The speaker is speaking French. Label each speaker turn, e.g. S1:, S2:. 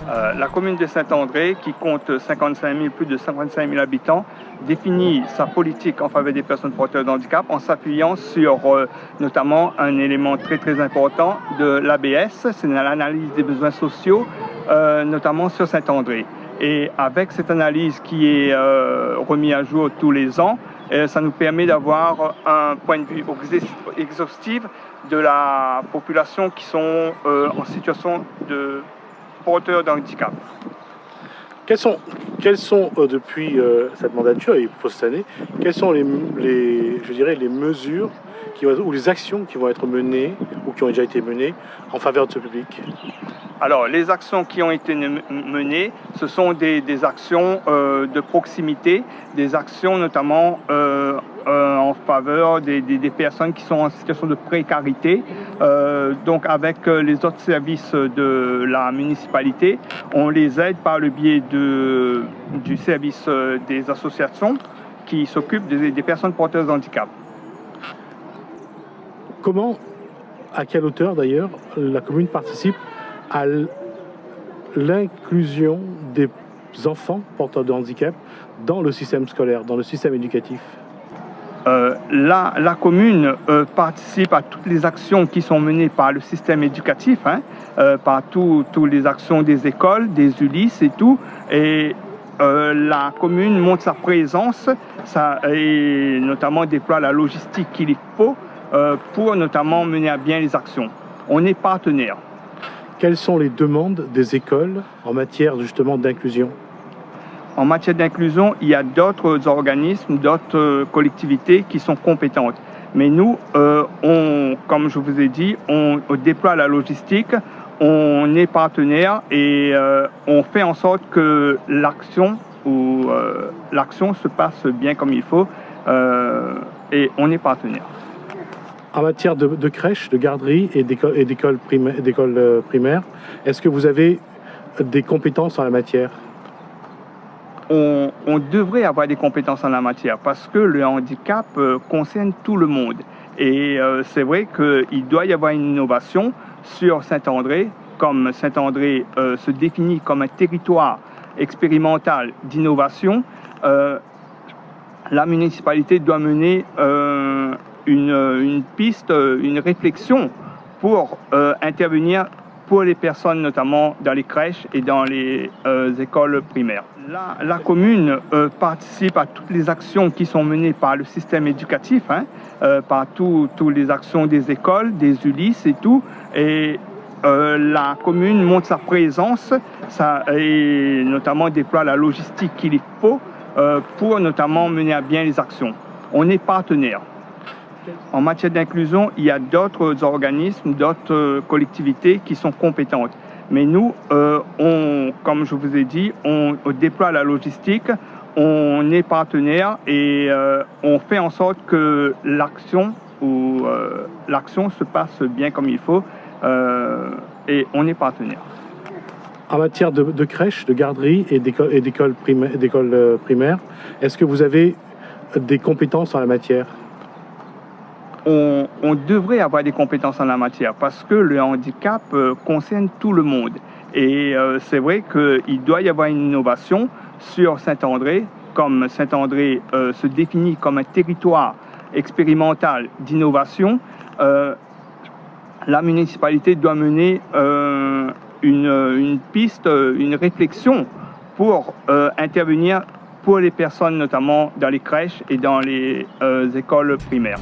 S1: La commune de Saint-André, qui compte plus de 55 000 habitants, définit sa politique en faveur des personnes porteuses de handicap en s'appuyant sur notamment un élément très important de l'ABS, c'est l'analyse des besoins sociaux, notamment sur Saint-André. Et avec cette analyse qui est remise à jour tous les ans, ça nous permet d'avoir un point de vue exhaustif de la population qui sont en situation de porteurs de handicap.
S2: Quelles sont depuis cette mandature et pour cette année, quelles sont les mesures ou les actions qui vont être menées ou qui ont déjà été menées en faveur de ce public?
S1: Alors, les actions qui ont été menées, ce sont des actions de proximité, des actions notamment en faveur des personnes qui sont en situation de précarité. Donc, avec les autres services de la municipalité, on les aide par le biais du service des associations qui s'occupent des personnes porteuses de handicap.
S2: Comment, à quelle hauteur d'ailleurs, la commune participe à l'inclusion des enfants porteurs de handicap dans le système scolaire, dans le système éducatif?
S1: La commune participe à toutes les actions qui sont menées par le système éducatif, par toutes les actions des écoles, des ULIS et tout. Et la commune montre sa présence et notamment déploie la logistique qu'il faut pour notamment mener à bien les actions. On est partenaire.
S2: Quelles sont les demandes des écoles en matière justement d'inclusion?
S1: En matière d'inclusion, il y a d'autres organismes, d'autres collectivités qui sont compétentes. Mais nous, comme je vous ai dit, on déploie la logistique, on est partenaire et on fait en sorte que l'action se passe bien comme il faut et on est partenaire.
S2: En matière de crèches, de garderies et d'écoles primaires, est-ce que vous avez des compétences en la matière?
S1: On devrait avoir des compétences en la matière parce que le handicap concerne tout le monde. Et c'est vrai qu'il doit y avoir une innovation sur Saint-André, comme Saint-André se définit comme un territoire expérimental d'innovation. La municipalité doit mener une piste, une réflexion pour intervenir pour les personnes, notamment dans les crèches et dans les écoles primaires. La commune participe à toutes les actions qui sont menées par le système éducatif, par toutes les actions des écoles, des ULIS et tout. Et la commune montre sa présence et notamment déploie la logistique qu'il faut pour notamment mener à bien les actions. On est partenaire. En matière d'inclusion, il y a d'autres organismes, d'autres collectivités qui sont compétentes. Mais nous, comme je vous ai dit, on déploie la logistique, on est partenaire et on fait en sorte que l'action se passe bien comme il faut et on est partenaire.
S2: En matière de crèches, de garderies et d'écoles primaires, est-ce que vous avez des compétences en la matière?
S1: On devrait avoir des compétences en la matière parce que le handicap concerne tout le monde. Et c'est vrai qu'il doit y avoir une innovation sur Saint-André, comme Saint-André se définit comme un territoire expérimental d'innovation. La municipalité doit mener une piste, une réflexion pour intervenir pour les personnes, notamment dans les crèches et dans les écoles primaires.